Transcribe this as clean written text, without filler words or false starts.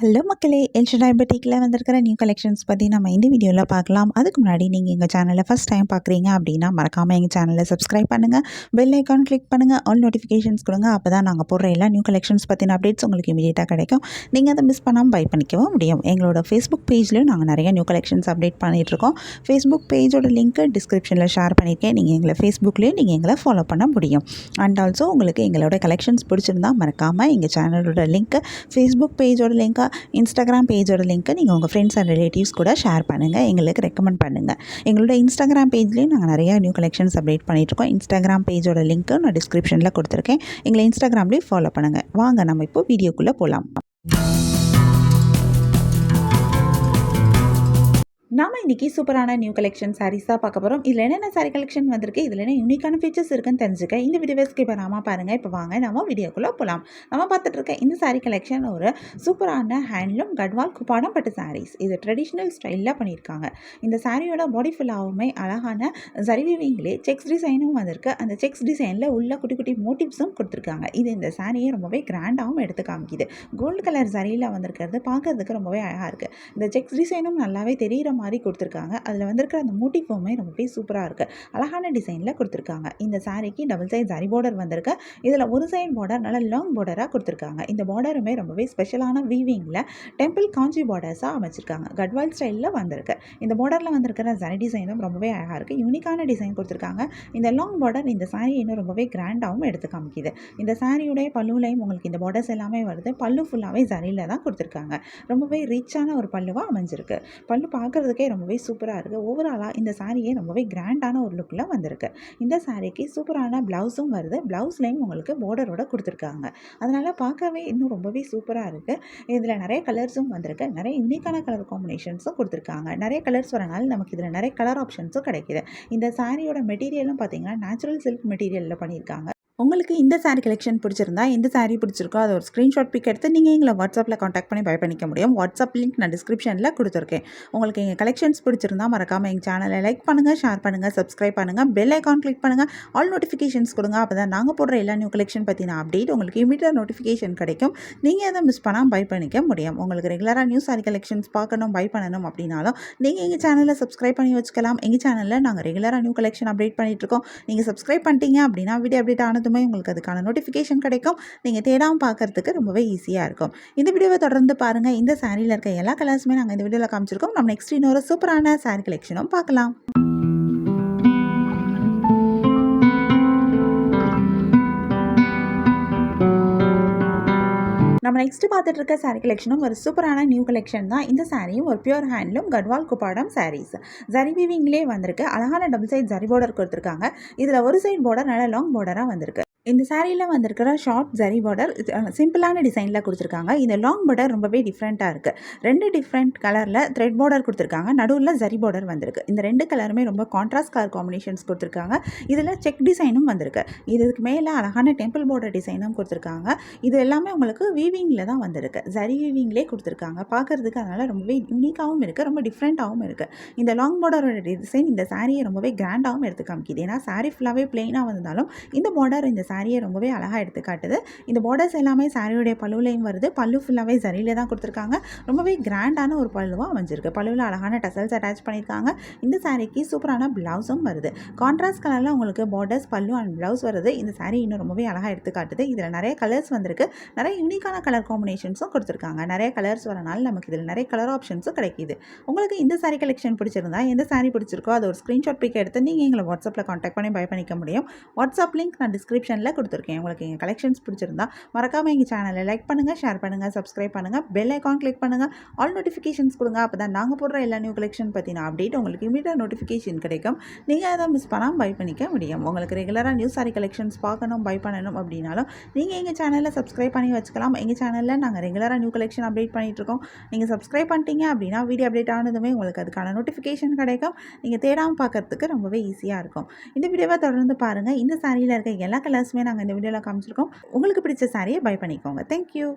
Hello மக்களே, El Shaddai பொட்டிக்கில் வந்திருக்கிற new collections பற்றி நம்ம இந்த வீடியோவில் பார்க்கலாம். அதுக்கு முன்னாடி நீங்கள் எங்கள் சேனலை ஃபஸ்ட் டைம் பார்க்குறீங்க அப்படின்னா மறக்காமல் எங்கள் சேனலை சப்ஸ்கிரைப் பண்ணுங்கள், பெல் ஐக்கான் கிளிக் பண்ணுங்கள், ஆல் நோட்டிஃபிகேஷன்ஸ் கொடுங்க. அப்போ தான் நாங்கள் போடுற எல்லா நியூ கலெக்ஷன்ஸ் பற்றின அப்டேட்ஸ் உங்களுக்கு இமீடியட்டாக கிடைக்கும். நீங்கள் அதை மிஸ் பண்ணாமல் பை பண்ணிக்கவும் முடியும். எங்களோட ஃபேஸ்புக் பேஜ்லேயும் நாங்கள் நிறைய நியூ கலெக்ஷன்ஸ் அப்டேட் பண்ணிகிட்ருக்கோம். ஃபேஸ்புக் பேஜோட லிங்க்கு டிஸ்கிரிப்ஷனில் ஷேர் பண்ணியிருக்கேன். நீங்கள் எங்களை ஃபேஸ்புக்லேயும் நீங்கள் எங்களை ஃபாலோ பண்ண முடியும். அண்ட் ஆல்சோ உங்களுக்கு எங்களோட கலெக்ஷன்ஸ் பிடிச்சிருந்தா மறக்காமல் எங்கள் சேனலோட லிங்க்கு, ஃபேஸ்புக் பேஜோட லிங்க்கை, இன்ஸ்டாகிராம் பேஜோட லிங்க்கை நீங்கள் உங்கள் ஃப்ரெண்ட்ஸ் அண்ட் ரிலேட்டிவ்ஸ் கூட ஷேர் பண்ணுங்கள், எங்களுக்கு ரெக்கமெண்ட் பண்ணுங்கள். எங்களோட இன்ஸ்டாகிராம் பேஜ்லேயும் நாங்கள் நிறையா நியூ கலெக்ஷன்ஸ் அப்டேட் பண்ணிகிட்ருக்கோம். இன்ஸ்டாகிராம் பேஜோட லிங்க்கு நான் டிஸ்கிரிப்ஷனில் கொடுத்துருக்கேன். எங்களை இன்ஸ்டாகிராம்லேயும் ஃபாலோ பண்ணுங்கள். வாங்க நம்ம இப்போ வீடியோக்குள்ளே போகலாம். நாம் இன்றைக்கி சூப்பரான நியூ கலெக்ஷன் சாரீஸ் தான் பார்க்க போகிறோம். இதில் என்னென்ன சாரீ கலெக்ஷன் வந்திருக்கு, இதில் என்ன யூனிக்கான ஃபீச்சர்ஸ் இருக்குன்னு தெரிஞ்சுக்க இந்த வீடியோவை ஸ்கிப் பண்ணாமல் பாருங்கள். இப்போ வாங்க நம்ம வீடியோக்குள்ளே போகலாம். நம்ம பார்த்துட்டு இருக்க இந்த சாரீ கலெக்ஷன் ஒரு சூப்பரான ஹேண்ட்லூம் கட்வால் குப்பாடம் பட்டு சாரீஸ். இது ட்ரெடிஷ்னல் ஸ்டைலில் பண்ணியிருக்காங்க. இந்த சாரியோட பாடி ஃபுல்லாகவுமே அழகான ஜரி வீவிங்லே செக்ஸ் டிசைனும் வந்திருக்கு. அந்த செக்ஸ் டிசைனில் உள்ள குட்டி குட்டி மோட்டிவ்ஸும் கொடுத்துருக்காங்க. இது இந்த சாரியை ரொம்பவே கிராண்டாகவும் எடுத்து காமிக்குது. கோல்டு கலர் ஜரியில் வந்திருக்கிறது பார்க்கறதுக்கு ரொம்பவே அழகாக இருக்குது. இந்த செக்ஸ் டிசைனும் நல்லாவே தெரிகிற மாதிரி கொடுத்துருக்காங்க. அதில் வந்திருக்கிற அந்த மோட்டிஃபுமே ரொம்பவே சூப்பராக இருக்குது. அழகான டிசைனில் கொடுத்துருக்காங்க. இந்த சாரிக்கு டபுள் சைட் ஜரி பார்டர் வந்திருக்கு. இதில் ஒரு சைட் பார்டர் நல்லா லாங் பார்டராக கொடுத்துருக்காங்க. இந்த பார்டருமே ரொம்பவே ஸ்பெஷலான வீவிங்கில் டெம்பிள் காஞ்சி பார்டர்ஸாக அமைச்சிருக்காங்க. கட்வால் ஸ்டைலில் வந்திருக்கு. இந்த பார்டரில் வந்திருக்கிற ஜரி டிசைனும் ரொம்பவே அழகாக இருக்குது. யூனிக்கான டிசைன் கொடுத்துருக்காங்க. இந்த லாங் பார்டர் இந்த சாரி இன்னும் ரொம்பவே கிராண்டாகவும் எடுத்து காமிக்குது. இந்த சாரியுடைய பல்லுலையும் உங்களுக்கு இந்த பார்டர்ஸ் எல்லாமே வருது. பல்லு ஃபுல்லாகவே ஜரியில் தான் கொடுத்துருக்காங்க. ரொம்பவே ரிச்சான ஒரு பல்லுவாக அமைஞ்சிருக்கு. பல்லு பார்க்குறதுக்கே ரொம்பவே சூப்பராக இருக்குது. ஓவராலாக இந்த சாரியே ரொம்பவே கிராண்டான ஒரு லுக்கில் வந்திருக்கு. இந்த சாரிக்கு சூப்பரான ப்ளவுஸும் வருது. ப்ளவுஸ்லேயும் உங்களுக்கு பார்டரோட கொடுத்துருக்காங்க. அதனால் பார்க்கவே இன்னும் ரொம்பவே சூப்பராக இருக்குது. இதில் நிறைய கலர்ஸும் வந்திருக்கு. நிறைய யூனிக்கான கலர் காம்பினேஷன்ஸும் கொடுத்துருக்காங்க. நிறைய கலர்ஸ் வரனால நமக்கு இதில் நிறைய கலர் ஆப்ஷன்ஸும் கிடைக்கிது. இந்த சாரியோட மெட்டீரியலும் பார்த்திங்கன்னா நேச்சுரல் சில்க் மெட்டீரியலில் பண்ணியிருக்காங்க. உங்களுக்கு இந்த சாரீ கலெக்ஷன் பிடிச்சிருந்தா, எந்த சாரீ பிடிச்சிருக்கோ அதை ஒரு ஸ்க்ரீன்ஷாட் பிக் எடுத்து நீங்கள் எங்களை வாட்ஸ்அப்பில் காண்டாக்ட் பண்ணி பை பண்ணிக்க முடியும். வாட்ஸ்அப் லிங்க் நான் டிஸ்கிரிப்ஷனில் கொடுத்துருக்கேன். உங்களுக்கு எங்கள் கலெக்ஷன்ஸ் பிடிச்சிருந்தா மறக்காமல் எங்கள் சேனலை லைக் பண்ணுங்கள், ஷேர் பண்ணுங்கள், சப்ஸ்கிரைப் பண்ணுங்கள், பெல் ஐக்கான் கிளிக் பண்ணுங்கள், ஆல் நோட்டிஃபிகேஷன்ஸ் கொடுங்க. அப்போ தான் நாங்கள் போடுற எல்லா நியூ கலெக்ஷன் பற்றின அப்டேட் உங்களுக்கு இமீடியட் நோட்டிஃபிகேஷன் கிடைக்கும். நீங்கள் அதை மிஸ் பண்ணாமல் பை பண்ணிக்க முடியும். உங்களுக்கு ரெகுலராக நியூ சாரீ கலெக்ஷன்ஸ் பார்க்கணும், பை பண்ணணும் அப்படின்னாலும் நீங்கள் எங்கள் சேனலை சப்ஸ்கிரைப் பண்ணி வச்சுக்கலாம். எங்கள் சேனலில் நாங்கள் ரெகுலராக நியூ கலெக்ஷன் அப்டேட் பண்ணிகிட்ருக்கோம். நீங்கள் சப்ஸ்கிரைப் பண்ணிட்டீங்க அப்படின்னா வீடியோ அப்டேட் ஆனது உங்களுக்கு அதுக்கான நோட்டிஃபிகேஷன் கிடைக்கும். நீங்கள் தேடாமல் பார்க்கறதுக்கு ரொம்பவே ஈஸியாக இருக்கும். இந்த வீடியோவை தொடர்ந்து பாருங்கள். இந்த சாரியில் இருக்க எல்லா கலர்ஸுமே நாங்கள் இந்த வீடியோவில் காமிச்சிருக்கோம். நம்ம நெக்ஸ்ட் இன்னொரு சூப்பரான சாரி கலெக்ஷனும் பார்க்கலாம். நம்ம நெக்ஸ்ட் பார்த்துட்டு இருக்க சாரீ கலெக்ஷனும் ஒரு சூப்பரான நியூ கலெக்ஷன் தான். இந்த சாரியும் ஒரு பியூர் ஹேண்ட்லூம் கட்வால் குப்பாடம் சாரீஸ். ஜரி வீவிங்லேயே வந்திருக்கு. அழகான டபுள் சைட் ஜரி பார்டர் கொடுத்துருக்காங்க. இதில் ஒரு சைட் பார்டர் நல்லா லாங் பார்டராக வந்திருக்கு. இந்த சாரியில் வந்திருக்கிற ஷார்ட் ஜரி பார்டர் சிம்பிளான டிசைனில் கொடுத்துருக்காங்க. இந்த லாங் பார்டர் ரொம்பவே டிஃப்ரெண்ட்டாக இருக்குது. ரெண்டு டிஃப்ரெண்ட் கலரில் த்ரெட் பார்டர் கொடுத்துருக்காங்க. நடுவில் ஜரி பார்டர் வந்திருக்கு. இந்த ரெண்டு கலருமே ரொம்ப கான்ட்ராஸ்ட் கலர் காம்பினேஷன்ஸ் கொடுத்துருக்காங்க. இதில் செக் டிசைனும் வந்திருக்கு. இதுக்கு மேலே அழகான டெம்பிள் பார்டர் டிசைனும் கொடுத்துருக்காங்க. இது எல்லாமே உங்களுக்கு வீவிங்கில் தான் வந்திருக்கு. ஜரி வீவிங்லேயே கொடுத்துருக்காங்க. பார்க்குறதுக்கு அதனால் ரொம்பவே யூனிக்காகவும் இருக்குது, ரொம்ப டிஃப்ரெண்ட்டாகவும் இருக்குது. இந்த லாங் பார்டரோட டிசைன் இந்த சாரியை ரொம்பவே கிராண்டாகவும் எடுத்து காமிக்குது. ஏன்னா சாரி ஃபுல்லாகவே பிளெயினாக வந்தாலும் இந்த பார்டர் இந்த சாரியை ரொம்பவே அழகாக எடுத்து காட்டுது. இந்த பார்டர்ஸ் எல்லாமே சாரியோடைய பல்லுலையும் வருது. பல்லு ஃபுல்லாகவே ஜரியில தான் கொடுத்துருக்காங்க. ரொம்பவே கிராண்டான ஒரு பல்லுவாக அமைஞ்சிருக்கு. பல்லுவில் அழகான டசல்ஸ் அட்டாச் பண்ணியிருக்காங்க. இந்த சாரிக்கு சூப்பரான ப்ளவுஸும் வருது. கான்ட்ராஸ்ட் கலரில் உங்களுக்கு பார்டர்ஸ், பல்லு அண்ட் ப்ளவுஸ் வருது. இந்த சாரி இன்னும் ரொம்பவே அழகாக எடுத்து காட்டுது. இதில் நிறைய கலர்ஸ் வந்திருக்கு. நிறைய யூனிக்கான கலர் காம்பினேஷன்ஸும் கொடுத்துருக்காங்க. நிறைய கலர்ஸ் வரனால நமக்கு இதில் நிறைய கலர் ஆப்ஷன்ஸும் கிடைக்கிது. உங்களுக்கு இந்த சாரி கலெக்ஷன் பிடிச்சிருந்தா, எந்த சாரி பிடிச்சிருக்கோ அதை ஒரு ஸ்க்ரீன்ஷாட் பிக் எடுத்து நீங்கள் எங்களை வாட்ஸ்அப்பில் காண்டாக்ட் பண்ணி பை பண்ணிக்க முடியும். வாட்ஸ்அப் லிங்க் நான் டிஸ்கிரிப்ஷனில் கொடுத்துருக்கேன். உங்களுக்கு எங்கள் கலெக்ஷன்ஸ் பிடிச்சிருந்தா மறக்காமல் எங்கள் சேனலை லைக் பண்ணுங்கள், ஷேர் பண்ணுங்கள், சப்ஸ்கிரைப் பண்ணுங்கள், பெல் ஐக்கான் கிளிக் பண்ணுங்கள், ஆல் நோட்டிஃபிகேஷன்ஸ் கொடுங்க. அப்போ தான் நாங்கள் போடுற எல்லா நியூ கலெக்ஷன் பற்றின அப்டேட் உங்களுக்கு இமீடியட் நோட்டிஃபிகேஷன் கிடைக்கும். நீங்கள் அதை மிஸ் பண்ணாமல் பை பண்ணிக்க முடியும். உங்களுக்கு ரெகுலராக நியூ சாரி கலெக்ஷன்ஸ் பார்க்கணும், பை பண்ணணும் அப்படின்னாலும் நீங்கள் எங்கள் சேனலை சப்ஸ்கிரைப் பண்ணி வச்சுக்கலாம். எங்கள் சேனலில் நாங்கள் ரெகுலராக நியூ கலெக்ஷன் அப்டேட் பண்ணிகிட்ருக்கோம். நீங்கள் சப்ஸ்கிரைப் பண்ணிட்டீங்க அப்படின்னா வீடியோ அப்டேட் ஆனதுமே உங்களுக்கு அதுக்கான நோட்டிஃபிகேஷன் கிடைக்கும். நீங்கள் தேடாமல் பார்க்கறதுக்கு ரொம்பவே ஈஸியாக இருக்கும். இந்த வீடியோவை தொடர்ந்து பாருங்கள். இந்த சாரியில் இருக்க எல்லா கலர்ஸுமே நாங்கள் இந்த வீடியோவில் காமிச்சிருக்கோம். உங்களுக்கு பிடிச்ச சாரியை பை பண்ணிக்கோங்க. தேங்க்யூ.